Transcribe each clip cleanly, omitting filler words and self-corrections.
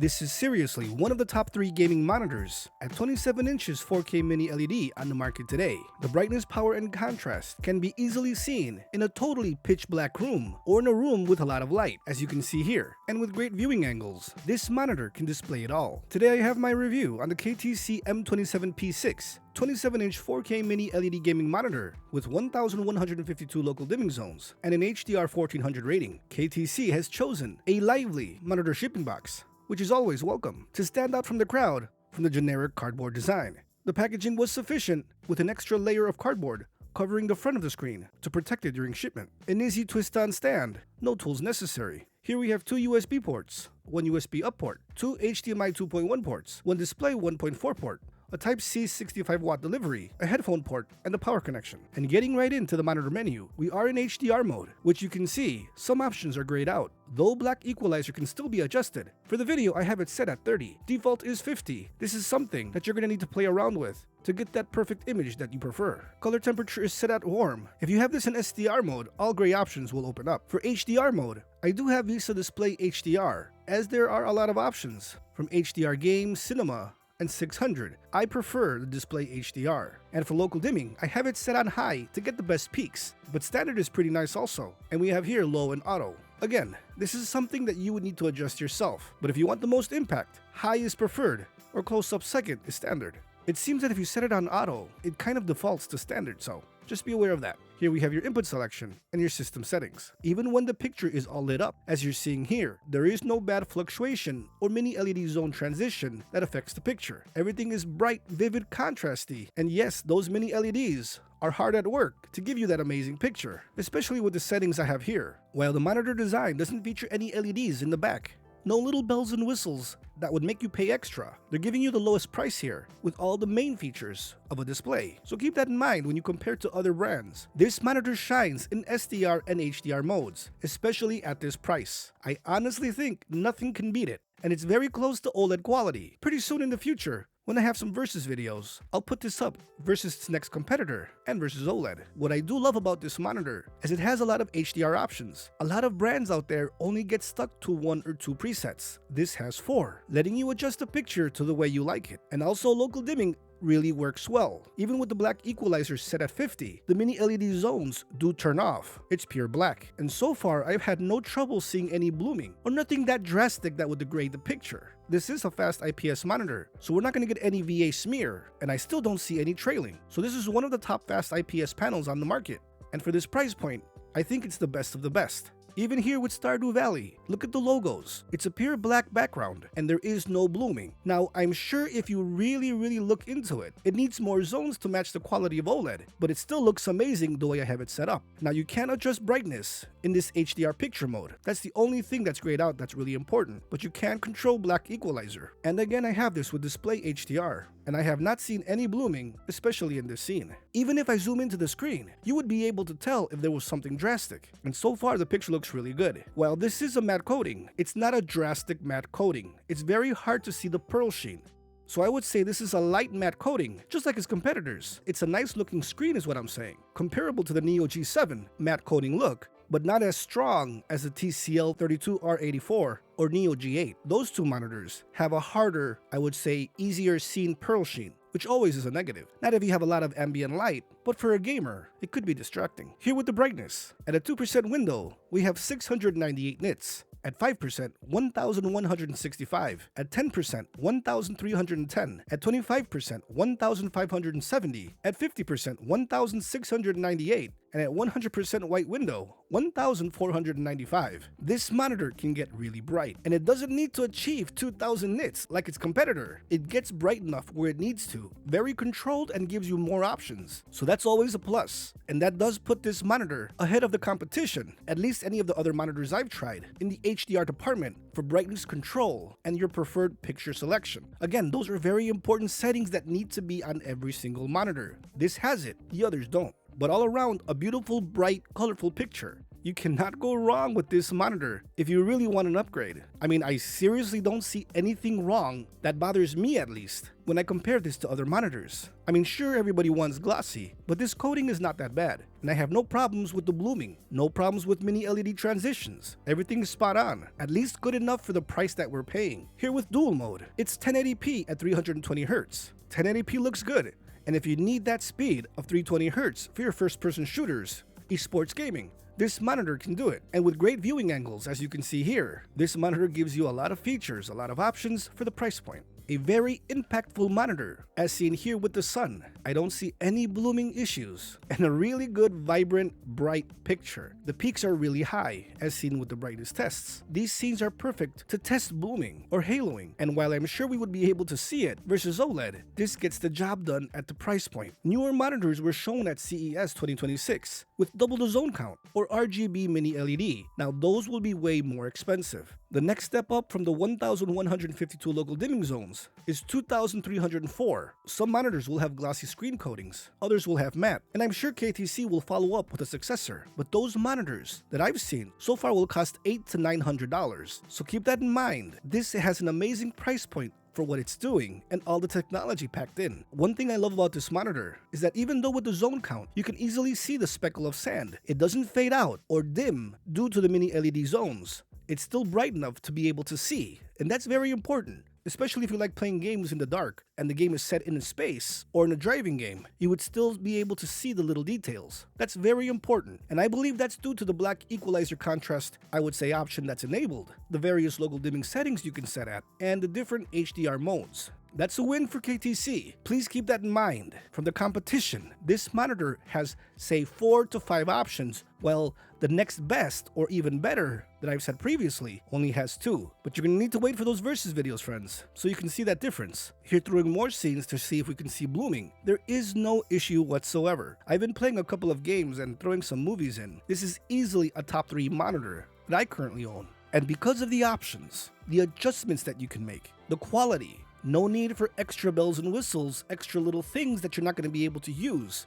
This is seriously one of the top 3 gaming monitors at 27 inches 4K mini LED on the market today. The brightness, power, and contrast can be easily seen in a totally pitch black room or in a room with a lot of light, as you can see here, and with great viewing angles. This monitor can display it all. Today I have my review on the Ktc M27P6 27-inch 4K mini LED gaming monitor with 1,152 local dimming zones and an HDR 1400 rating. Ktc has chosen a lively monitor shipping box, which is always welcome, to stand out from the crowd from the generic cardboard design. The packaging was sufficient, with an extra layer of cardboard covering the front of the screen to protect it during shipment. An easy twist-on stand, no tools necessary. Here we have 2 USB ports, 1 USB up port, 2 HDMI 2.1 ports, 1 display 1.4 port, a Type-C 65-watt delivery, a headphone port, and a power connection. And getting right into the monitor menu, we are in HDR mode, which you can see some options are grayed out, though black equalizer can still be adjusted. For the video, I have it set at 30. Default is 50. This is something that you're going to need to play around with to get that perfect image that you prefer. Color temperature is set at warm. If you have this in SDR mode, all gray options will open up. For HDR mode, I do have VISA Display HDR, as there are a lot of options, from HDR Game, Cinema, and 600. I prefer the display HDR. And for local dimming, I have it set on high to get the best peaks, but standard is pretty nice also. And we have here low and auto. Again, this is something that you would need to adjust yourself, but if you want the most impact, high is preferred, or close-up second is standard. It seems that if you set it on auto, it kind of defaults to standard, so just be aware of that. Here we have your input selection and your system settings. Even when the picture is all lit up, as you're seeing here, there is no bad fluctuation or mini LED zone transition that affects the picture. Everything is bright, vivid, contrasty, and yes, those mini LEDs are hard at work to give you that amazing picture, especially with the settings I have here. While the monitor design doesn't feature any LEDs in the back, no little bells and whistles that would make you pay extra. They're giving you the lowest price here with all the main features of a display. So keep that in mind when you compare to other brands. This monitor shines in SDR and HDR modes, especially at this price. I honestly think nothing can beat it, and it's very close to OLED quality. Pretty soon in the future, when I have some versus videos, I'll put this up versus its next competitor and versus OLED. What I do love about this monitor is it has a lot of HDR options. A lot of brands out there only get stuck to 1 or 2 presets. This has 4, letting you adjust the picture to the way you like it. And also local dimming really works well. Even with the black equalizer set at 50, the mini LED zones do turn off. It's pure black. And so far, I've had no trouble seeing any blooming or nothing that drastic that would degrade the picture. This is a fast IPS monitor, so we're not going to get any VA smear, and I still don't see any trailing. So this is one of the top fast IPS panels on the market. And for this price point, I think it's the best of the best. Even here with Stardew Valley, look at the logos. It's a pure black background, and there is no blooming. Now, I'm sure if you really look into it, it needs more zones to match the quality of OLED, but it still looks amazing the way I have it set up. Now, you can adjust brightness in this HDR picture mode. That's the only thing that's grayed out that's really important, but you can control black equalizer. And again, I have this with display HDR, and I have not seen any blooming, especially in this scene. Even if I zoom into the screen, you would be able to tell if there was something drastic. And so far, the picture looks really good. While this is a matte coating, it's not a drastic matte coating. It's very hard to see the pearl sheen. So I would say this is a light matte coating, just like its competitors. It's a nice looking screen is what I'm saying. Comparable to the Neo G7 matte coating look, but not as strong as the TCL 32R84 or Neo G8. Those 2 monitors have a harder, I would say, easier seen pearl sheen, which always is a negative. Not if you have a lot of ambient light, but for a gamer, it could be distracting. Here with the brightness, at a 2% window, we have 698 nits. At 5%, 1,165. At 10%, 1,310. At 25%, 1,570. At 50%, 1,698. And at 100% white window, 1,495. This monitor can get really bright, and it doesn't need to achieve 2,000 nits like its competitor. It gets bright enough where it needs to, very controlled, and gives you more options. So that's always a plus, and that does put this monitor ahead of the competition, at least any of the other monitors I've tried, in the HDR department for brightness control and your preferred picture selection. Again, those are very important settings that need to be on every single monitor. This has it, the others don't. But all around, a beautiful, bright, colorful picture. You cannot go wrong with this monitor if you really want an upgrade. I mean, I seriously don't see anything wrong that bothers me, at least, when I compare this to other monitors. I mean, sure, everybody wants glossy, but this coating is not that bad, and I have no problems with the blooming, no problems with mini LED transitions. Everything is spot on, at least good enough for the price that we're paying. Here with dual mode, it's 1080p at 320Hz. 1080p looks good, and if you need that speed of 320Hz for your first-person shooters, esports gaming, this monitor can do it. And with great viewing angles, as you can see here, this monitor gives you a lot of features, a lot of options for the price point. A very impactful monitor, as seen here with the sun. I don't see any blooming issues, and a really good, vibrant, bright picture. The peaks are really high, as seen with the brightness tests. These scenes are perfect to test blooming or haloing, and while I'm sure we would be able to see it versus OLED, this gets the job done at the price point. Newer monitors were shown at CES 2026 with double the zone count or RGB mini LED. Now those will be way more expensive. The next step up from the 1,152 local dimming zones is 2,304. Some monitors will have glossy screen coatings, others will have matte, and I'm sure KTC will follow up with a successor. But those monitors that I've seen so far will cost $800 to $900. So keep that in mind. This has an amazing price point for what it's doing and all the technology packed in. One thing I love about this monitor is that even though with the zone count, you can easily see the speckle of sand, it doesn't fade out or dim due to the mini LED zones. It's still bright enough to be able to see, and that's very important, especially if you like playing games in the dark and the game is set in a space or in a driving game. You would still be able to see the little details. That's very important, and I believe that's due to the black equalizer contrast, I would say, option that's enabled, the various local dimming settings you can set at, and the different HDR modes. That's a win for KTC. Please keep that in mind. From the competition, this monitor has, say, 4 to 5 options, while the next best, or even better, that I've said previously, only has 2. But you're gonna need to wait for those versus videos, friends, so you can see that difference. Here throwing more scenes to see if we can see blooming. There is no issue whatsoever. I've been playing a couple of games and throwing some movies in. This is easily a top 3 monitor that I currently own. And because of the options, the adjustments that you can make, the quality, no need for extra bells and whistles, extra little things that you're not going to be able to use,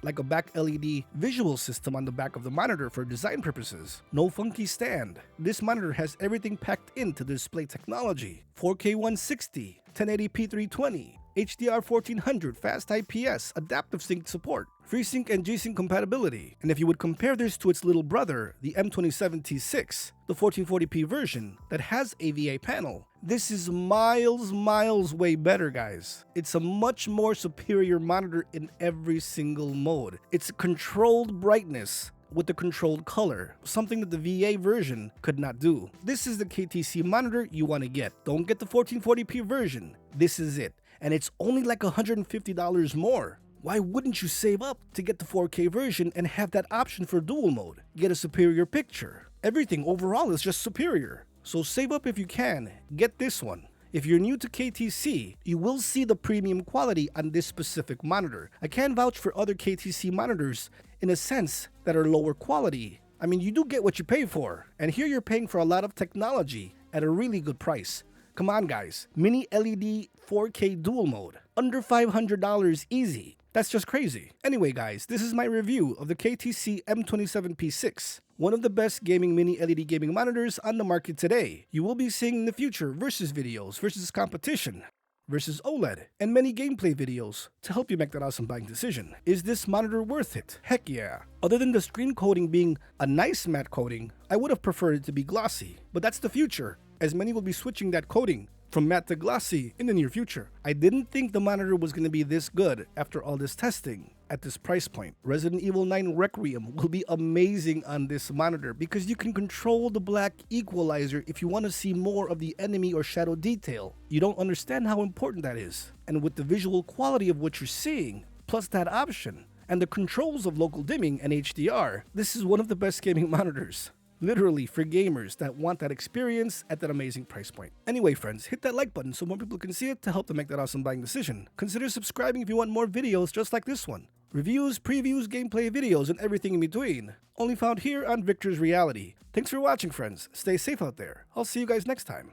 like a back LED visual system on the back of the monitor for design purposes. No funky stand. This monitor has everything packed into display technology. 4K 160, 1080p 320, HDR 1400, fast IPS, adaptive sync support, FreeSync and G-Sync compatibility. And if you would compare this to its little brother, the M27P6, the 1440p version that has a VA panel, this is miles way better, guys. It's a much more superior monitor in every single mode. It's a controlled brightness with the controlled color, something that the VA version could not do. This is the KTC monitor you want to get. Don't get the 1440p version. This is it. And it's only like $150 more. Why wouldn't you save up to get the 4K version and have that option for dual mode? Get a superior picture. Everything overall is just superior. So save up if you can. Get this one. If you're new to KTC, you will see the premium quality on this specific monitor. I can vouch for other KTC monitors in a sense that are lower quality. I mean, you do get what you pay for. And here you're paying for a lot of technology at a really good price. Come on, guys. Mini LED 4K dual mode. Under $500 easy. That's just crazy. Anyway, guys, this is my review of the Ktc M27P6, one of the best gaming mini LED gaming monitors on the market today. You will be seeing in the future versus videos, versus competition, versus OLED, and many gameplay videos to help you make that awesome buying decision. Is this monitor worth it? Heck yeah. Other than the screen coating being a nice matte coating, I would have preferred it to be glossy, but that's the future, as many will be switching that coating from matte to glossy in the near future. I didn't think the monitor was going to be this good after all this testing at this price point. Resident Evil 9 Requiem will be amazing on this monitor because you can control the black equalizer if you want to see more of the enemy or shadow detail. You don't understand how important that is. And with the visual quality of what you're seeing, plus that option, and the controls of local dimming and HDR, this is one of the best gaming monitors. Literally for gamers that want that experience at that amazing price point. Anyway, friends, hit that like button so more people can see it to help them make that awesome buying decision. Consider subscribing if you want more videos just like this one. Reviews, previews, gameplay videos, and everything in between. Only found here on Victor's Reality. Thanks for watching, friends. Stay safe out there. I'll see you guys next time.